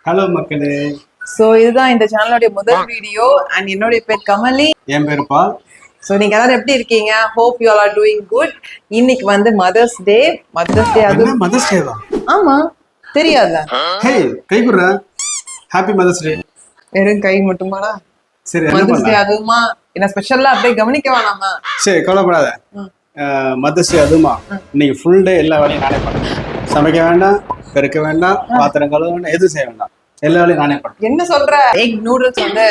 Hello மக்களே. So இதுதான் இந்த சேனலோட முதல் வீடியோ அண்ட் என்னோட பேர் கமலி. என் பேர் பால். சோ நீங்க எல்லாரும் எப்படி இருக்கீங்க? Hope you all are doing good. இன்னைக்கு வந்து மதர்ஸ் டே. அது மதர்ஸ் டேவா? ஆமா, தெரியாதா? ஹே, கை குடுறா. ஹாப்பி மதர்ஸ் டே. வெறும் கை மட்டுமாடா? சரி, மதர்ஸ் டே அதுமா என்ன ஸ்பெஷலா அப்படியே கவனிக்க வேணாமா? சரி, கவலைப்படாத. மதர்ஸ் டே அதுமா இன்னைக்கு ஃபுல் டே எல்லா வேலையும் நானே பண்ணேன். சமைக்க வேண்டாம், பெருக்க வேண்டாம், பாத்திரம் கழுவ வேண்டாம், எதுவும் செய்ய வேண்டாம், எல்லா வேலையும் நானே பண்ணேன். என்ன சொல்ற? எக் நூடுல்ஸ் வந்து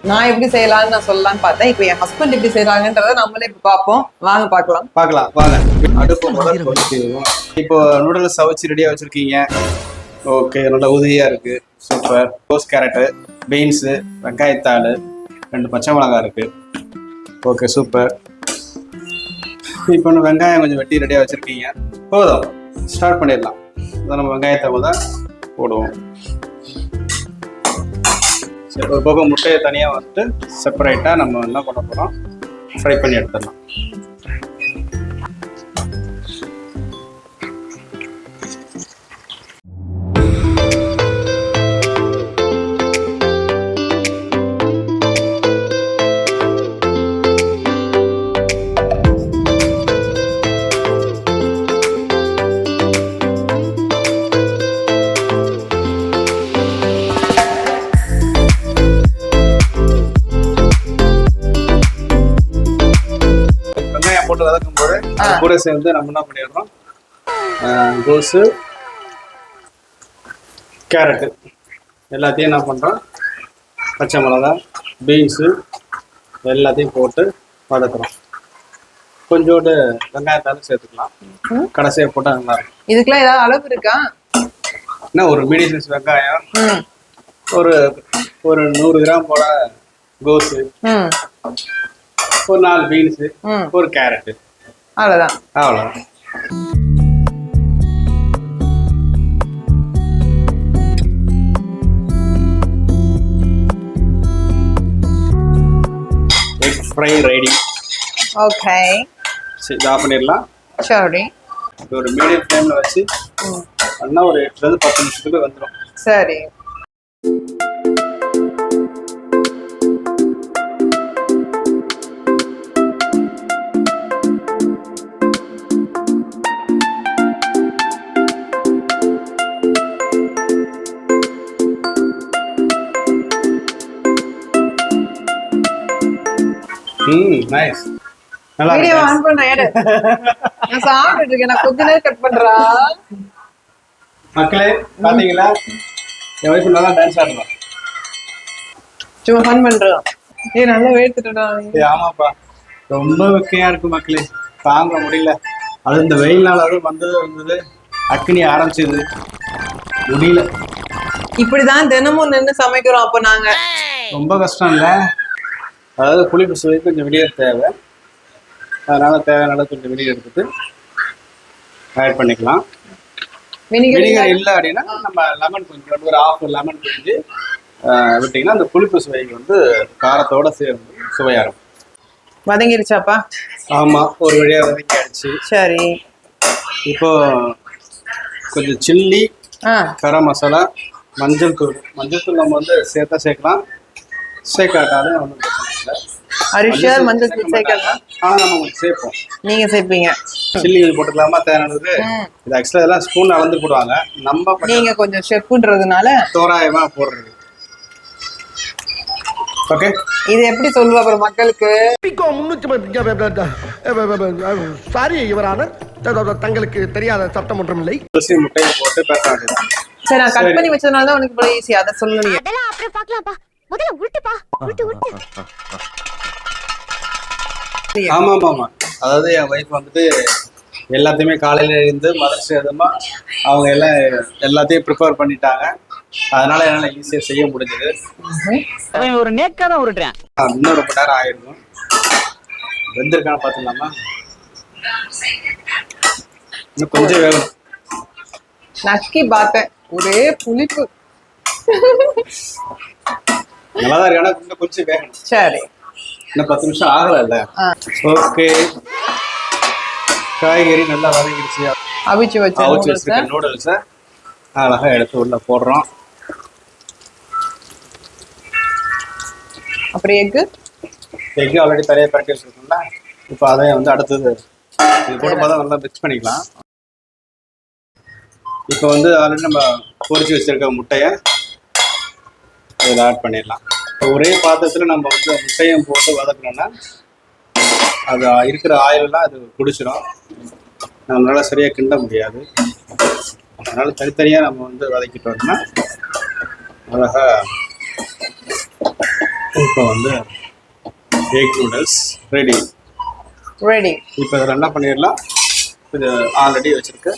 நான் எப்படி செய்யலாம்னு நான் சொல்லலாம்னு பார்த்தேன். இப்போ என் ஹஸ்பண்ட் எப்படி செய்யறாங்கன்றத நம்மளே இப்ப பார்ப்போம். வாங்க பார்க்கலாம். வாங்க. அடுப்பு முதல்ல வச்சுக்குவோம். இப்போ நூடுல்ஸ் சமைச்சு ரெடியா வச்சிருக்கீங்க. ஓகே, நல்லா உதவியா இருக்கு. சூப்பர். ரோஸ் கேரட்டு, பீன்ஸு, வெங்காயத்தாள், 2 பச்சை மிளகாய் இருக்கு. Okay, super. இப்போ வெங்காயம் கொஞ்சம் வெட்டி ரெடியாக வச்சுருக்கீங்க. போதும், ஸ்டார்ட் பண்ணிடலாம். அதான் நம்ம வெங்காயத்தை முதல் போடுவோம். சரி, ஒரு பக்கம் முட்டையை தனியாக வந்துட்டு செப்பரேட்டாக நம்ம என்ன பண்ண போகிறோம், ஃப்ரை பண்ணி எடுத்துடலாம். போட்டு வதக்கும் போது கூட சேர்ந்து நம்ம என்ன பண்ணிடுறோம், கோஸு, கேரட்டு எல்லாத்தையும் என்ன பண்ணுறோம், பச்சை மிளகாய், பீன்ஸு எல்லாத்தையும் போட்டு வதக்குறோம். கொஞ்சோண்டு வெங்காயத்தாலும் சேர்த்துக்கலாம். கடைசியாக போட்டால் நல்லா இருக்கும். இதுக்கெல்லாம் ஏதாவது அளவு இருக்கா? என்ன, ஒரு மீடியம் சைஸ் வெங்காயம், ஒரு 100 கிராம் போல கோஸு, ஒரு 4 பீன்ஸு, ஒரு கேரட்டு, அவ்வளோதான். Egg fry ready. ஓகே, சரி, இதை ஆஃப் பண்ணிடலாம். சரி, ஒரு மீடியம் ஃப்ளேமில் வச்சு பண்ணா ஒரு 8 to 10 நிமிஷத்துக்கு வந்துடும். சரி. நைஸ். நல்லா வீடியோ ஆன் பண்ண எடு. நான் சாப்பிட்டுட்டு இருக்கேன். நான் கொஞ்ச நேரம் கட் பண்றா. மக்களே பாத்தீங்களா, என் வைஃப் நல்லா டான்ஸ் ஆடுறா. சும்மா ஃபன் பண்றோம். நல்லா வேர்த்துட்டடா. ஆமாப்பா, ரொம்ப வெக்கையா இருக்கு மக்களே, தாங்க முடியல. அது இந்த வெயில் நாள் அது வந்தது அக்னி ஆரம்பிச்சது, முடியல. இப்படிதான் தினமும் நின்று சமைக்கிறோம். அப்ப நாங்க ரொம்ப கஷ்டம் இல்ல. அதாவது புளிப்பு சுவை கொஞ்சம் வெளியே தேவை, அதனால தேவையான கொஞ்சம் வெளியே எடுத்துட்டு ஆட் பண்ணிக்கலாம். வினிகர் இல்லை அப்படின்னா நம்ம லெமன் கொஞ்சம் ஒரு 1/2 லெமன் பிழிஞ்சு விட்டிங்கன்னா அந்த புளிப்பு சுவைக்கு வந்து காரத்தோட சேர்ந்து சுவையா இருக்கும். வதங்கிருச்சாப்பா? ஆமா, ஒரு வழியா வதங்கிடுச்சு. சரி, இப்போ கொஞ்சம் சில்லி, கரம் மசாலா, மஞ்சள் தூள் நம்ம வந்து சேர்க்கலாம், சேர்க்காட்டாலும் ஒன்றும் பிரச்சனை இல்லை. அரிஷியார் மஞ்சள் தூள் சேர்க்கலாம். ஆனால் நம்ம கொஞ்சம் சேர்ப்போம். நீங்க சேர்ப்பீங்க. சில்லி போட்டுக்கலாமா தேவையானது? இது ஆக்சுவலாக இதெல்லாம் ஸ்பூன் அளந்து போடுவாங்க, நம்ம நீங்க கொஞ்சம் ஷெஃப்ன்றதுனால தோராயமா போடுறது. ஓகே, இது எப்படி சொல்லுவா அப்புறம் மக்களுக்கு? சாரி யுவரான, தங்களுக்கு தெரியாத சட்டம் ஒன்றும் இல்லை. முட்டையை போட்டு பேச வேண்டியது. சரி, நான் கட் பண்ணி வச்சதுனால தான் உனக்கு இவ்வளவு ஈஸி. அதை சொல்லலையே. அதெல்லாம் அப்படியே பார்க்கலாம்ப்பா. முதல்ல உருட்டுப்பா, உருட்டு. ஆமா, அதாவது என் வைஃப் வந்துட்டு எல்லாத்தையுமே காலையில இருந்து மதர்ஸ் டே அதுமா அவங்க எல்லாத்தையும் ப்ரிப்பேர் பண்ணிட்டாங்க. அதனால என்னால ஈஸியா செய்ய முடிஞ்சது. ஒரு நேக்கா தான் உருட்டுறேன். இன்னும் ரொம்ப நேரம் ஆயிருக்கும். வெந்திருக்கான்னு பாத்துக்கலாமா? இன்னும் கொஞ்சம் வேகும். நக்கி பார்த்தேன், ஒரே புளிப்பு. நல்லாதான் இருக்கு, ஆனா இன்னும் கொஞ்சம் வேகணும். சரி, இன்னும் 10 நிமிஷம் ஆகல இல்ல? ஓகே, காய்கறி நல்லா வதங்கிடுச்சு. அவிச்சு வச்சிருக்க நூடுல்ஸை அழகா எடுத்து உள்ள போடுறோம். அப்புறம் எக்கு எக்கு ஆல்ரெடி தரையை பரட்டி வச்சுருக்கோம்ல, இப்போ அதையும் வந்து அடுத்தது இது போட்டு பார்த்தா நல்லா மிக்ஸ் பண்ணிக்கலாம். இப்போ வந்து ஆல்ரெடி நம்ம பொரிச்சு வச்சிருக்க முட்டையை இதில் ஆட் பண்ணிடலாம். ஒரே பாத்திரத்தில் நம்ம வந்து முட்டையும் போட்டு வதக்கணும்னா அது இருக்கிற ஆயிலெலாம் அது குடிச்சிடும், நம்மளால சரியாக கிண்ட முடியாது. அதனால் தனித்தனியாக நம்ம வந்து வதக்கிட்டு வரோம்னா அழகாக. இப்போ வந்து எக் நூடுல்ஸ் ரெடி. இப்போ இதில் என்ன பண்ணிடலாம், இது ஆல்ரெடி வச்சுருக்கு,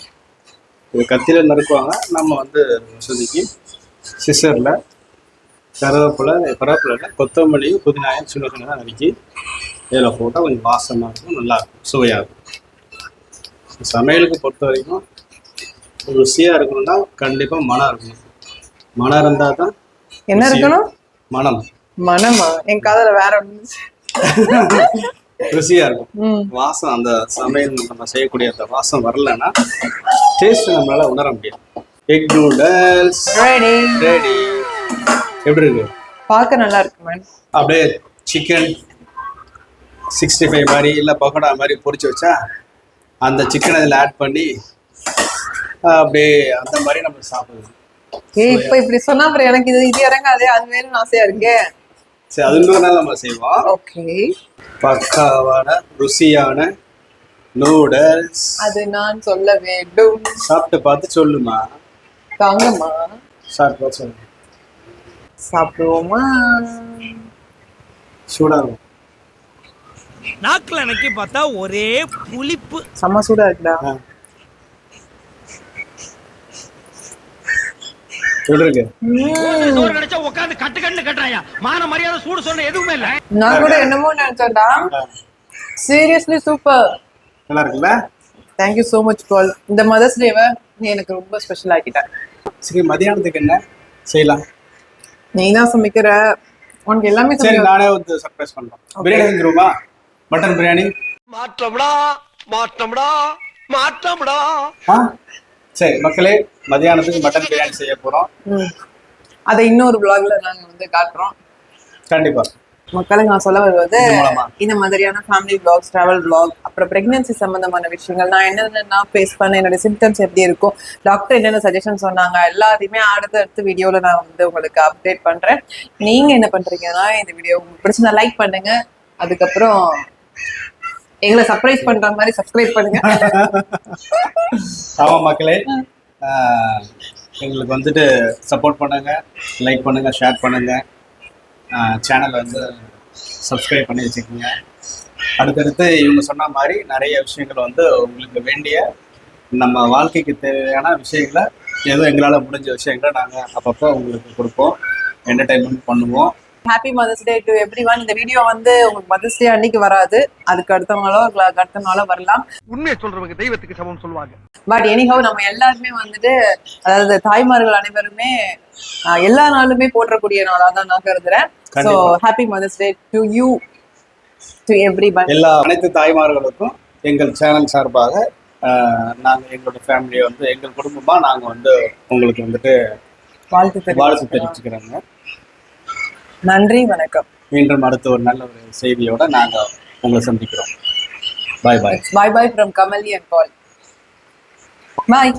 இது கத்தியில் நறுக்குவாங்க, நம்ம வந்து வசதிக்கு சிசரில் கருவேப்பிலை கொத்தமல்லி புதினாயும் சின்ன சின்னதாக நறுக்கி இதில் போட்டால் கொஞ்சம் வாசமாக இருக்கும், நல்லாயிருக்கும், சுவையாக இருக்கும். சமையலுக்கு பொறுத்த வரைக்கும் ருசியாக இருக்கணும்னா கண்டிப்பாக மனம் இருக்கணும். மனம் இருந்தால் தான் என்ன இருக்கணும்? மனமா என் காதல வேற ஒன்று ருசியா இருக்கும். வாசம், அந்த சமையல் நம்ம செய்யக்கூடிய அந்த வாசம் வரலன்னா டேஸ்ட் நம்மளால உணர முடியாது. Egg noodles ready. எப்படி இருக்கு? பார்க்க நல்லா இருக்கு மேம். அப்படியே சிக்கன் 65 மாதிரி இல்லை பக்கோடா மாதிரி பொரிச்சு வச்சா அந்த சிக்கன் அதில் ஆட் பண்ணி அப்படியே அந்த மாதிரி நம்ம சாப்பிடலாம். இப்ப இப்படி சொன்னா அப்புறம் எனக்கு இது இறங்காது, அது வேணும்னு ஆசையா இருக்கு. சரி, அது இன்னொரு நாள் நம்ம செய்வோம். ஓகே. பக்காவான ருசியான நூடுல்ஸ் அது நான் சொல்ல வேண்டும். சாப்பிட்டு பார்த்து சொல்லுமா. தாங்கம்மா. சாப்பிட்டு சொல்லு. சாப்பிடுவோமா? சூடா இருக்கும். நாக்குல எனக்கு பார்த்தா ஒரே புளிப்பு. செம்ம சூடா இருக்குடா. இருக்கு. நினைச்சா உட்காந்து கட்டு கட்டு கட்டுறாயா, மான மரியாதை சூடு சொன்ன எதுவுமே இல்ல. நான் கூட என்னமோ நினைச்சேன்டா. Seriously super. நல்லா இருக்குல்ல? தேங்க்யூ சோ மச் பால். இந்த மதர்ஸ் டேவை நீ எனக்கு ரொம்ப ஸ்பெஷல் ஆக்கிட்ட. சரி, மதியானத்துக்கு என்ன செய்யலாம்? நீ தான் சமைக்கிற, உனக்கு எல்லாமே சரி, நானே வந்து சர்ப்ரைஸ் பண்றேன். பிரியாணி செஞ்சிருவோமா? மட்டன் பிரியாணி. மாற்றம்டா. சரி மக்களே, மதியானத்துக்கு மட்டன் பிரியாணி செய்ய போறோம். அதை இன்னொரு vlogல நாங்க வந்து காட்டுறோம். கண்டிப்பா. மக்களுக்கு நான் சொல்ல வருவது, இந்த மாதிரியான ஃபேமிலி vlogs, டிராவல் vlog, அப்புறம் பிரெக்னன்சி சம்பந்தமான விஷயங்கள், நான் என்னென்ன ஃபேஸ் பண்ண, என்னோட சிம்டம்ஸ் எப்படி இருக்கும், டாக்டர் என்னென்ன சஜஷன் சொன்னாங்க, எல்லாத்தையுமே அடுத்த வீடியோல நான் வந்து உங்களுக்கு அப்டேட் பண்றேன். நீங்க என்ன பண்றீங்கன்னா, இந்த வீடியோ உங்களுக்கு பிடிச்சா லைக் பண்ணுங்க, அதுக்கப்புறம் எங்களை சர்ப்ரைஸ் பண்ற மாதிரி சப்ஸ்கிரைப் பண்ணுங்க. ஆமா மக்களே, எங்களுக்கு வந்துட்டு சப்போர்ட் பண்ணுங்க, லைக் பண்ணுங்க, ஷேர் பண்ணுங்க, சேனலை வந்து சப்ஸ்கிரைப் பண்ணி வச்சுக்கோங்க. அடுத்தடுத்து இவங்க சொன்ன மாதிரி நிறைய விஷயங்கள் வந்து உங்களுக்கு வேண்டிய நம்ம வாழ்க்கைக்கு தேவையான விஷயங்களை, ஏதோ எங்களால் முடிஞ்ச விஷயங்களை நாங்கள் அப்பப்போ உங்களுக்கு கொடுப்போம், என்டர்டைன்மெண்ட் பண்ணுவோம். Happy mother's day to everyone. இந்த வீடியோ வந்து உங்களுக்கு மதர்ஸ் டே அன்னைக்கு வராது, அதுக்கு அடுத்த நாளோ வரலாம். உண்மையை சொல்றவங்க தெய்வத்துக்கு சமம் சொல்லுவாங்க. பட் எனிஹவ் நம்ம எல்லாருமே வந்துட்டு, அதாவது தாய்மார்கள் அனைவருமே எல்லா நாளுமே போற்றக்கூடிய நாளா தான் நான் கருதுறேன். So happy mother's day to you, to everyone. அனைத்து தாய்மார்களுக்கும் எங்கள் சேனல் சார்பாக நாங்கள் எங்களோட ஃபேமிலியை வந்து எங்கள் குடும்பமாக நாங்கள் வந்து உங்களுக்கு வந்துட்டு வாழ்த்து தெரிவிச்சுக்கிறோங்க. நன்றி, வணக்கம். மீண்டும் அடுத்த ஒரு நல்ல ஒரு செய்தியோட நாங்கள் உங்களை சந்திக்கிறோம். Bye bye. Bye bye from Kamali and Paul. Bye.